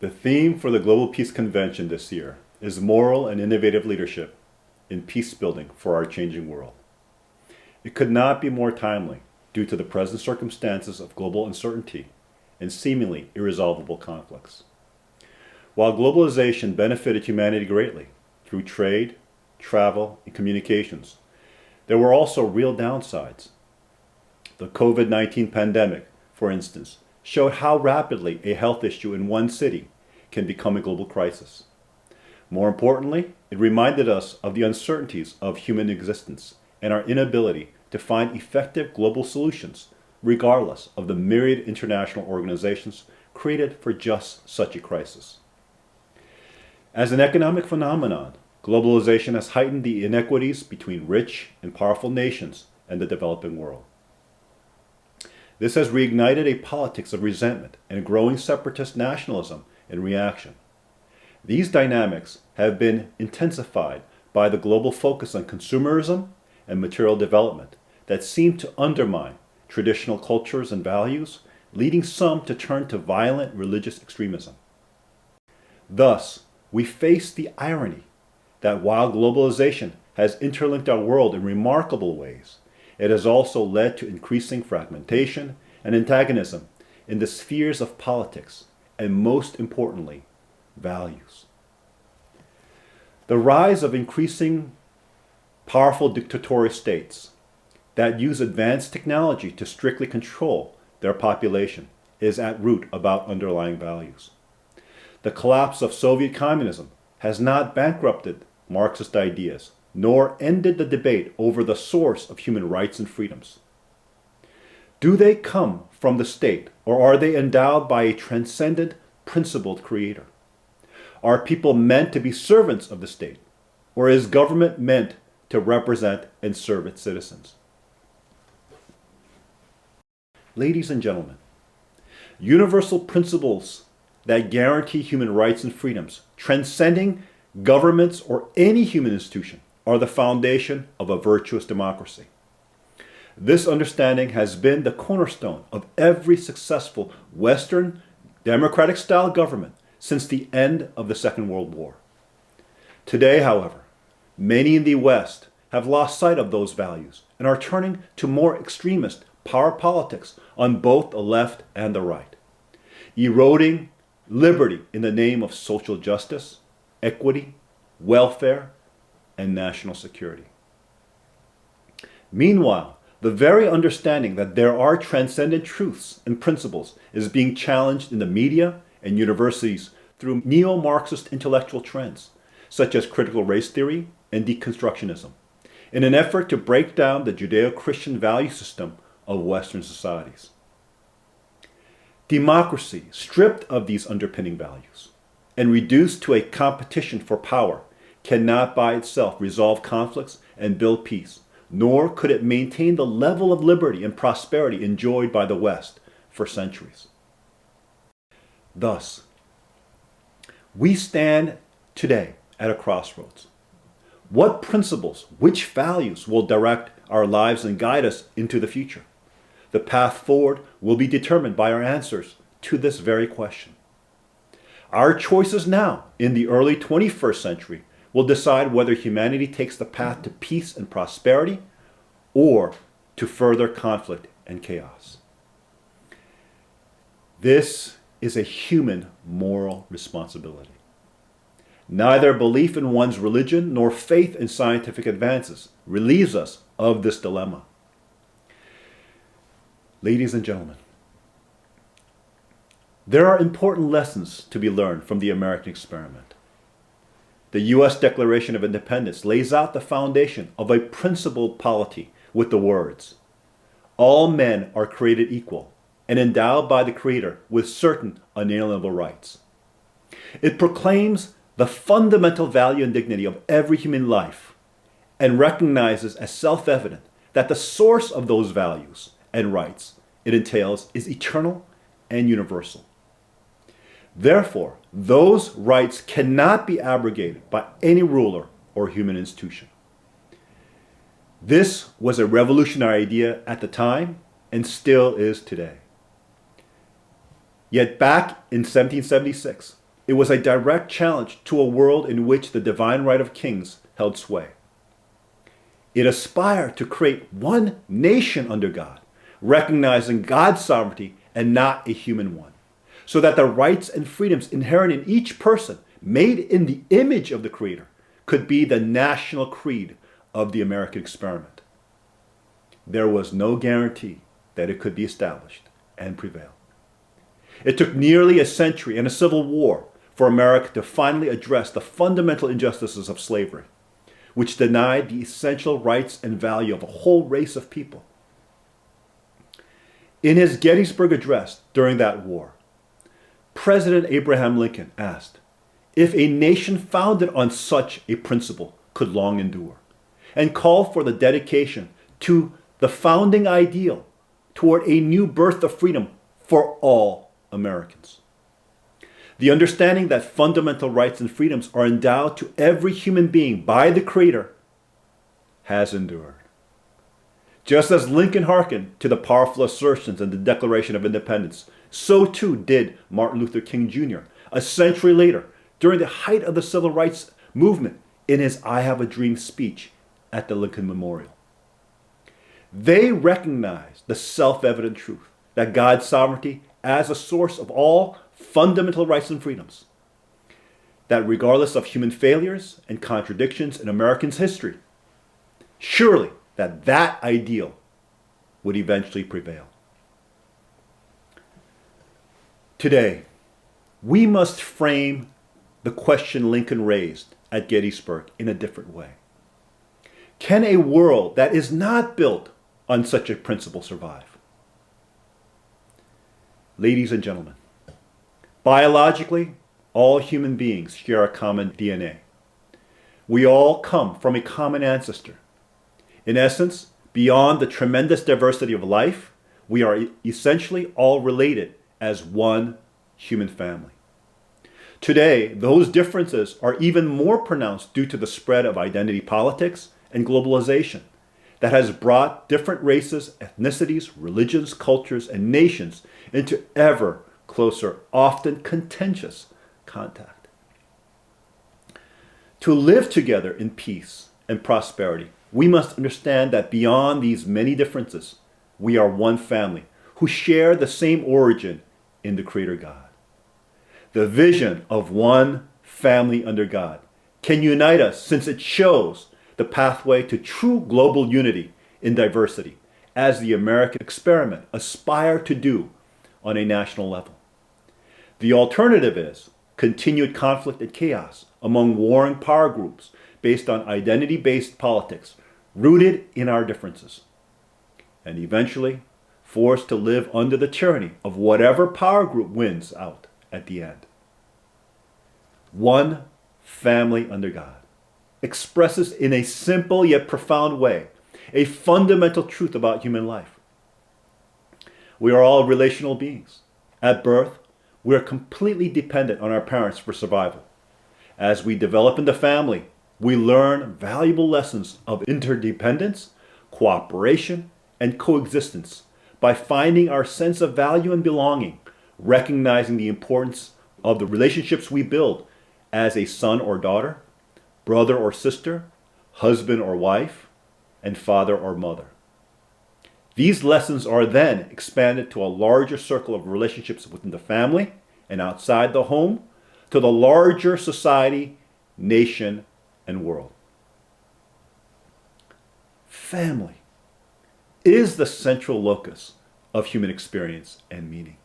The theme for the Global Peace Convention this year is moral and innovative leadership in peace building for our changing world. It could not be more timely due to the present circumstances of global uncertainty and seemingly irresolvable conflicts. While globalization benefited humanity greatly through trade, travel, and communications, there were also real downsides. The COVID-19 pandemic, for instance, showed how rapidly a health issue in one city can become a global crisis. More importantly, it reminded us of the uncertainties of human existence and our inability to find effective global solutions, regardless of the myriad international organizations created for just such a crisis. As an economic phenomenon, globalization has heightened the inequities between rich and powerful nations and the developing world. This has reignited a politics of resentment and a growing separatist nationalism in reaction. These dynamics have been intensified by the global focus on consumerism and material development that seem to undermine traditional cultures and values, leading some to turn to violent religious extremism. Thus, we face the irony that while globalization has interlinked our world in remarkable ways, it has also led to increasing fragmentation and antagonism in the spheres of politics and, most importantly, values. The rise of increasing powerful dictatorial states that use advanced technology to strictly control their population is at root about underlying values. The collapse of Soviet communism has not bankrupted Marxist ideas, nor ended the debate over the source of human rights and freedoms. Do they come from the state, or are they endowed by a transcendent, principled creator? Are people meant to be servants of the state, or is government meant to represent and serve its citizens? Ladies and gentlemen, universal principles that guarantee human rights and freedoms, transcending governments or any human institution, are the foundation of a virtuous democracy. This understanding has been the cornerstone of every successful Western democratic-style government since the end of the Second World War. Today, however, many in the West have lost sight of those values and are turning to more extremist power politics on both the left and the right, eroding liberty in the name of social justice, equity, welfare, and national security. Meanwhile, the very understanding that there are transcendent truths and principles is being challenged in the media and universities through neo-Marxist intellectual trends, such as critical race theory and deconstructionism, in an effort to break down the Judeo-Christian value system of Western societies. Democracy, stripped of these underpinning values and reduced to a competition for power, cannot by itself resolve conflicts and build peace, nor could it maintain the level of liberty and prosperity enjoyed by the West for centuries. Thus, we stand today at a crossroads. What principles, which values will direct our lives and guide us into the future? The path forward will be determined by our answers to this very question. Our choices now, in the early 21st century, will decide whether humanity takes the path to peace and prosperity or to further conflict and chaos. This is a human moral responsibility. Neither belief in one's religion nor faith in scientific advances relieves us of this dilemma. Ladies and gentlemen, there are important lessons to be learned from the American experiment. The U.S. Declaration of Independence lays out the foundation of a principled polity with the words, "All men are created equal and endowed by the Creator with certain unalienable rights." It proclaims the fundamental value and dignity of every human life and recognizes as self-evident that the source of those values and rights it entails is eternal and universal. Therefore, those rights cannot be abrogated by any ruler or human institution. This was a revolutionary idea at the time and still is today. Yet back in 1776, It was a direct challenge to a world in which the divine right of kings held sway. It aspired to create one nation under God, recognizing God's sovereignty and not a human one, so that the rights and freedoms inherent in each person, made in the image of the Creator, could be the national creed of the American experiment. There was no guarantee that it could be established and prevail. It took nearly a century and a civil war for America to finally address the fundamental injustices of slavery, which denied the essential rights and value of a whole race of people. In his Gettysburg Address during that war, President Abraham Lincoln asked if a nation founded on such a principle could long endure, and called for the dedication to the founding ideal toward a new birth of freedom for all Americans. The understanding that fundamental rights and freedoms are endowed to every human being by the Creator has endured. Just as Lincoln hearkened to the powerful assertions in the Declaration of Independence, so too did Martin Luther King Jr. a century later, during the height of the civil rights movement, in his I Have a Dream speech at the Lincoln Memorial. They recognized the self-evident truth that God's sovereignty as a source of all fundamental rights and freedoms, that regardless of human failures and contradictions in Americans' history, surely that ideal would eventually prevail. Today, we must frame the question Lincoln raised at Gettysburg in a different way. Can a world that is not built on such a principle survive? Ladies and gentlemen, biologically, all human beings share a common DNA. We all come from a common ancestor. In essence, beyond the tremendous diversity of life, we are essentially all related as one human family. Today, those differences are even more pronounced due to the spread of identity politics and globalization that has brought different races, ethnicities, religions, cultures, and nations into ever closer, often contentious contact. To live together in peace and prosperity, we must understand that beyond these many differences, we are one family who share the same origin in the Creator God. The vision of one family under God can unite us since it shows the pathway to true global unity in diversity, as the American experiment aspired to do on a national level. The alternative is continued conflict and chaos among warring power groups based on identity-based politics rooted in our differences, and eventually forced to live under the tyranny of whatever power group wins out at the end. One family under God expresses in a simple yet profound way a fundamental truth about human life. We are all relational beings. At birth, we are completely dependent on our parents for survival. As we develop in the family, we learn valuable lessons of interdependence, cooperation, and coexistence by finding our sense of value and belonging, recognizing the importance of the relationships we build as a son or daughter, brother or sister, husband or wife, and father or mother. These lessons are then expanded to a larger circle of relationships within the family and outside the home, to the larger society, nation, and world. Family is the central locus of human experience and meaning.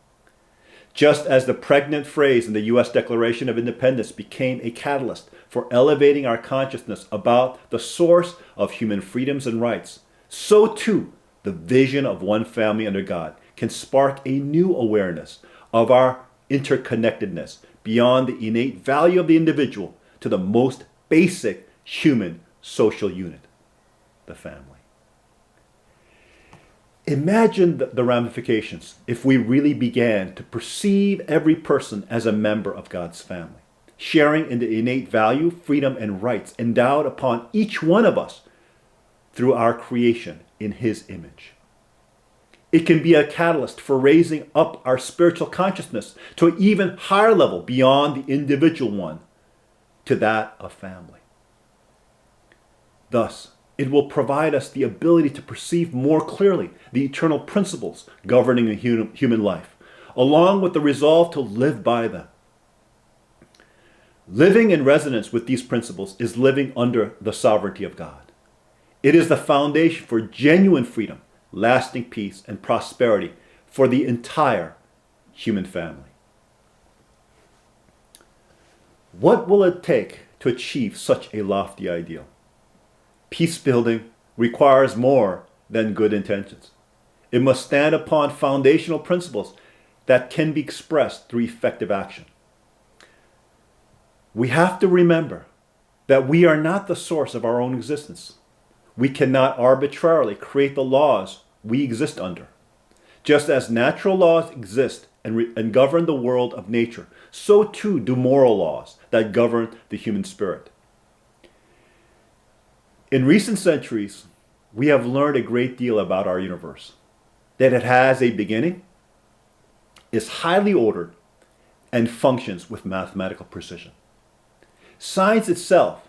Just as the pregnant phrase in the U.S. Declaration of Independence became a catalyst for elevating our consciousness about the source of human freedoms and rights, so too the vision of one family under God can spark a new awareness of our interconnectedness beyond the innate value of the individual to the most basic human social unit, the family. Imagine the ramifications if we really began to perceive every person as a member of God's family, sharing in the innate value, freedom, and rights endowed upon each one of us through our creation in His image. It can be a catalyst for raising up our spiritual consciousness to an even higher level beyond the individual one, to that of family. Thus, it will provide us the ability to perceive more clearly the eternal principles governing the human life, along with the resolve to live by them. Living in resonance with these principles is living under the sovereignty of God. It is the foundation for genuine freedom, lasting peace, and prosperity for the entire human family. What will it take to achieve such a lofty ideal? Peace building requires more than good intentions. It must stand upon foundational principles that can be expressed through effective action. We have to remember that we are not the source of our own existence. We cannot arbitrarily create the laws we exist under. Just as natural laws exist and govern the world of nature, so too do moral laws that govern the human spirit. In recent centuries, we have learned a great deal about our universe, that it has a beginning, is highly ordered, and functions with mathematical precision. Science itself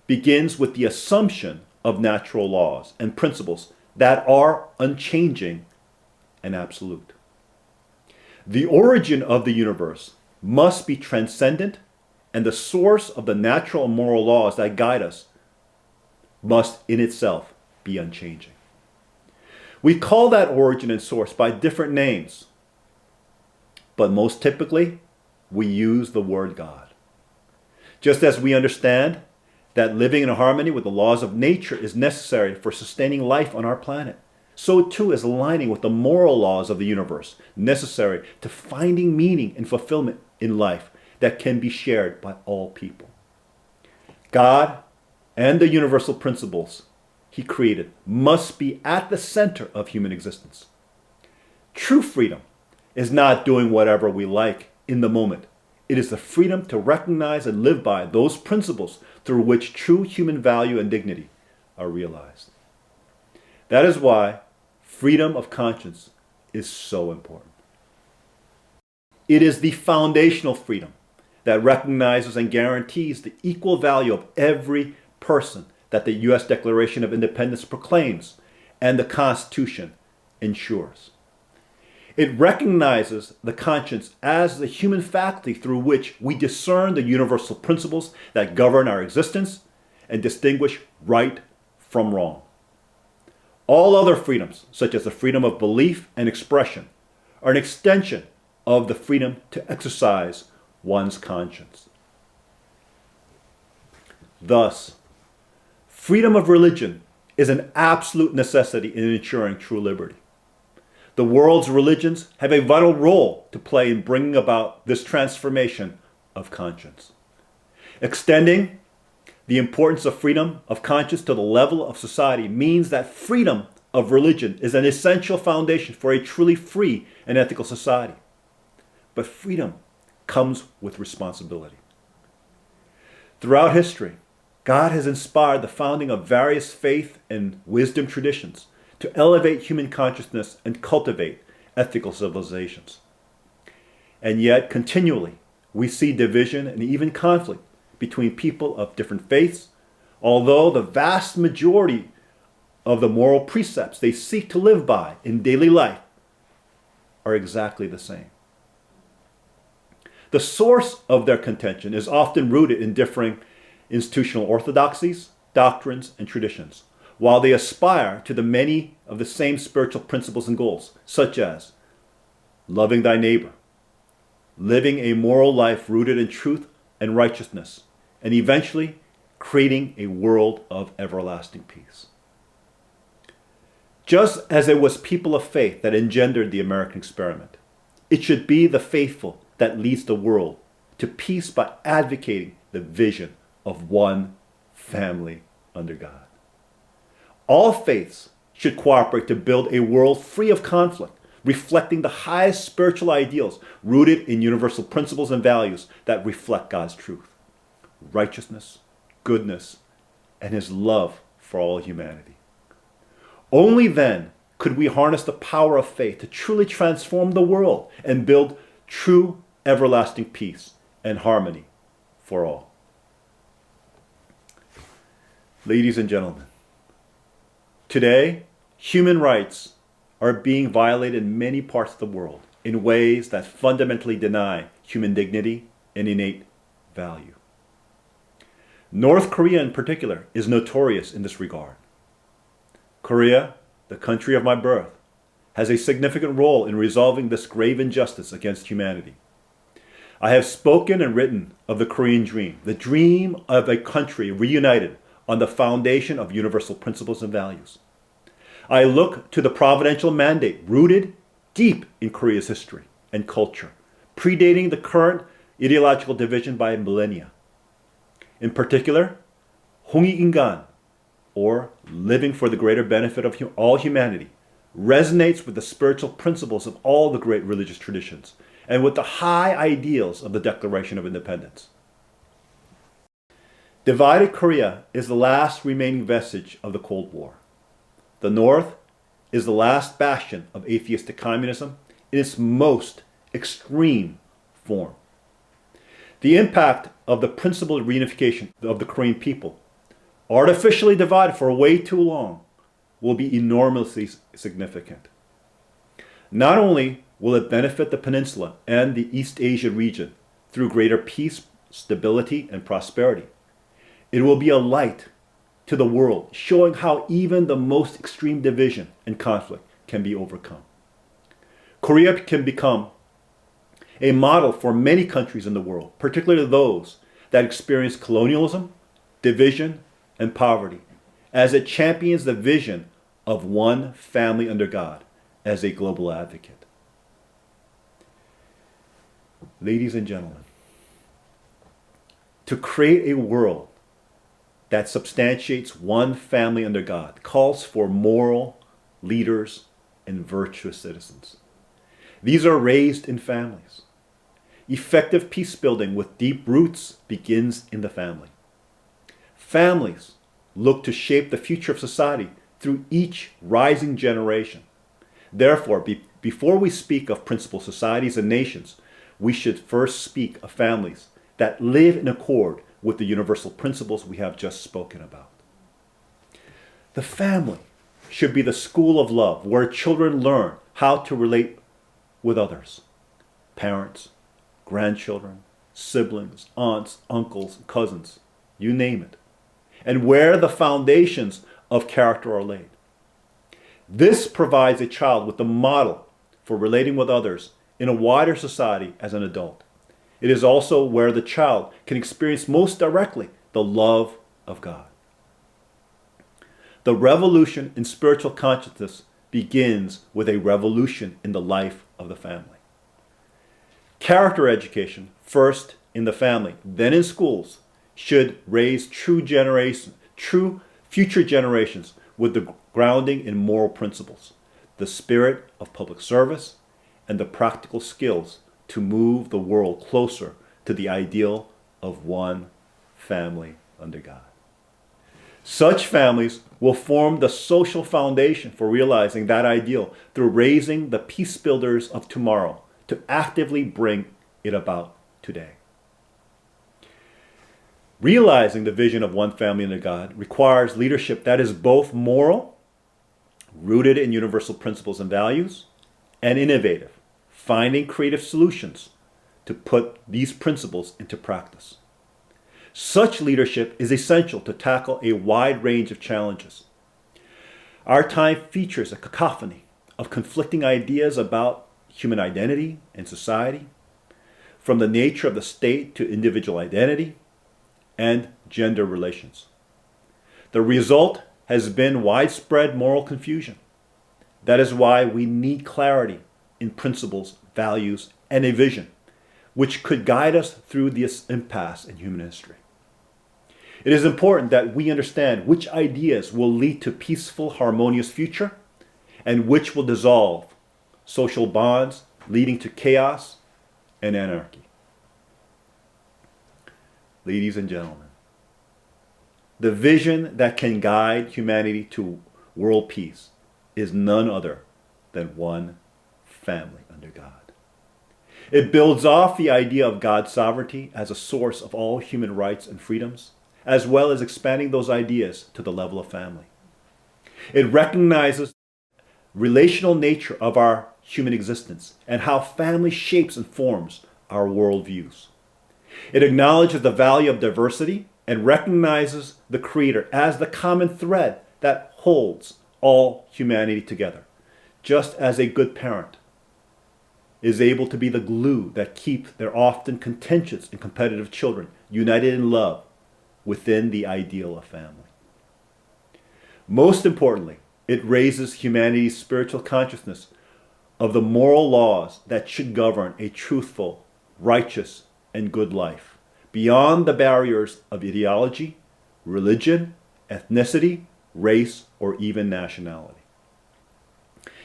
begins with the assumption of natural laws and principles that are unchanging and absolute. The origin of the universe must be transcendent, and the source of the natural and moral laws that guide us must in itself be unchanging. We call that origin and source by different names, but most typically, we use the word God. Just as we understand that living in harmony with the laws of nature is necessary for sustaining life on our planet, so too is aligning with the moral laws of the universe necessary to finding meaning and fulfillment in life that can be shared by all people. God and the universal principles He created must be at the center of human existence. True freedom is not doing whatever we like in the moment. It is the freedom to recognize and live by those principles through which true human value and dignity are realized. That is why freedom of conscience is so important. It is the foundational freedom that recognizes and guarantees the equal value of every person that the U.S. Declaration of Independence proclaims and the Constitution ensures. It recognizes the conscience as the human faculty through which we discern the universal principles that govern our existence and distinguish right from wrong. All other freedoms, such as the freedom of belief and expression, are an extension of the freedom to exercise one's conscience. Thus, freedom of religion is an absolute necessity in ensuring true liberty. The world's religions have a vital role to play in bringing about this transformation of conscience. Extending the importance of freedom of conscience to the level of society means that freedom of religion is an essential foundation for a truly free and ethical society. But freedom comes with responsibility. Throughout history, God has inspired the founding of various faith and wisdom traditions to elevate human consciousness and cultivate ethical civilizations. And yet, continually, we see division and even conflict between people of different faiths, although the vast majority of the moral precepts they seek to live by in daily life are exactly the same. The source of their contention is often rooted in differing institutional orthodoxies, doctrines, and traditions, while they aspire to the many of the same spiritual principles and goals, such as loving thy neighbor, living a moral life rooted in truth and righteousness, and eventually creating a world of everlasting peace. Just as it was people of faith that engendered the American experiment, it should be the faithful that leads the world to peace by advocating the vision of one family under God. All faiths should cooperate to build a world free of conflict, reflecting the highest spiritual ideals rooted in universal principles and values that reflect God's truth, righteousness, goodness, and His love for all humanity. Only then could we harness the power of faith to truly transform the world and build true everlasting peace and harmony for all. Ladies and gentlemen, today, human rights are being violated in many parts of the world in ways that fundamentally deny human dignity and innate value. North Korea in particular is notorious in this regard. Korea, the country of my birth, has a significant role in resolving this grave injustice against humanity. I have spoken and written of the Korean dream, the dream of a country reunited on the foundation of universal principles and values. I look to the providential mandate rooted deep in Korea's history and culture, predating the current ideological division by millennia. In particular, 홍익인간, or living for the greater benefit of all humanity, resonates with the spiritual principles of all the great religious traditions and with the high ideals of the Declaration of Independence. Divided Korea is the last remaining vestige of the Cold War. The North is the last bastion of atheistic communism in its most extreme form. The impact of the principled reunification of the Korean people, artificially divided for way too long, will be enormously significant. Not only will it benefit the peninsula and the East Asia region through greater peace, stability, and prosperity, it will be a light to the world, showing how even the most extreme division and conflict can be overcome. Korea can become a model for many countries in the world, particularly those that experience colonialism, division, and poverty, as it champions the vision of one family under God as a global advocate. Ladies and gentlemen, to create a world that substantiates one family under God calls for moral leaders and virtuous citizens. These are raised in families. Effective peace building with deep roots begins in the family. Families look to shape the future of society through each rising generation. Therefore, before we speak of principled societies and nations, we should first speak of families that live in accord with the universal principles we have just spoken about. The family should be the school of love where children learn how to relate with others, parents, grandchildren, siblings, aunts, uncles, cousins, you name it, and where the foundations of character are laid. This provides a child with the model for relating with others in a wider society as an adult. It is also where the child can experience most directly the love of God. The revolution in spiritual consciousness begins with a revolution in the life of the family. Character education, first in the family, then in schools, should raise true future generations with the grounding in moral principles, the spirit of public service, and the practical skills to move the world closer to the ideal of one family under God. Such families will form the social foundation for realizing that ideal through raising the peace builders of tomorrow to actively bring it about today. Realizing the vision of one family under God requires leadership that is both moral, rooted in universal principles and values, and innovative, finding creative solutions to put these principles into practice. Such leadership is essential to tackle a wide range of challenges. Our time features a cacophony of conflicting ideas about human identity and society, from the nature of the state to individual identity and gender relations. The result has been widespread moral confusion. That is why we need clarity in principles, values, and a vision, which could guide us through this impasse in human history. It is important that we understand which ideas will lead to peaceful, harmonious future, and which will dissolve social bonds, leading to chaos and anarchy. Ladies and gentlemen, the vision that can guide humanity to world peace is none other than one family under God. It builds off the idea of God's sovereignty as a source of all human rights and freedoms, as well as expanding those ideas to the level of family. It recognizes the relational nature of our human existence and how family shapes and forms our worldviews. It acknowledges the value of diversity and recognizes the Creator as the common thread that holds all humanity together, just as a good parent is able to be the glue that keeps their often contentious and competitive children united in love within the ideal of family. Most importantly, it raises humanity's spiritual consciousness of the moral laws that should govern a truthful, righteous, and good life, beyond the barriers of ideology, religion, ethnicity, race, or even nationality.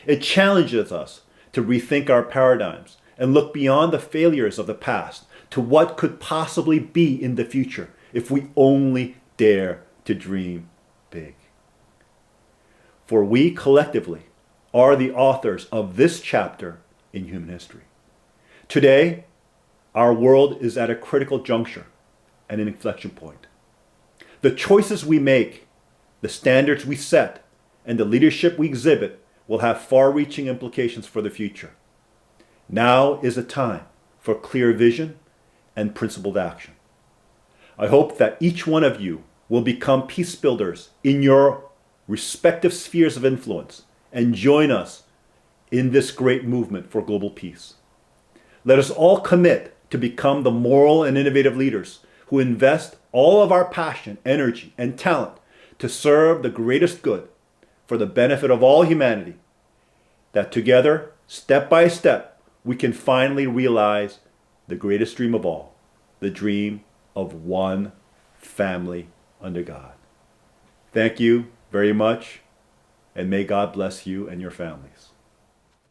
It challenges us to rethink our paradigms and look beyond the failures of the past to what could possibly be in the future if we only dare to dream big. For we collectively are the authors of this chapter in human history. Today, our world is at a critical juncture and an inflection point. The choices we make, the standards we set, and the leadership we exhibit will have far-reaching implications for the future. Now is a time for clear vision and principled action. I hope that each one of you will become peace builders in your respective spheres of influence and join us in this great movement for global peace. Let us all commit to become the moral and innovative leaders who invest all of our passion, energy, and talent to serve the greatest good for the benefit of all humanity, that together, step by step, we can finally realize the greatest dream of all, the dream of one family under God. Thank you very much, and may God bless you and your families.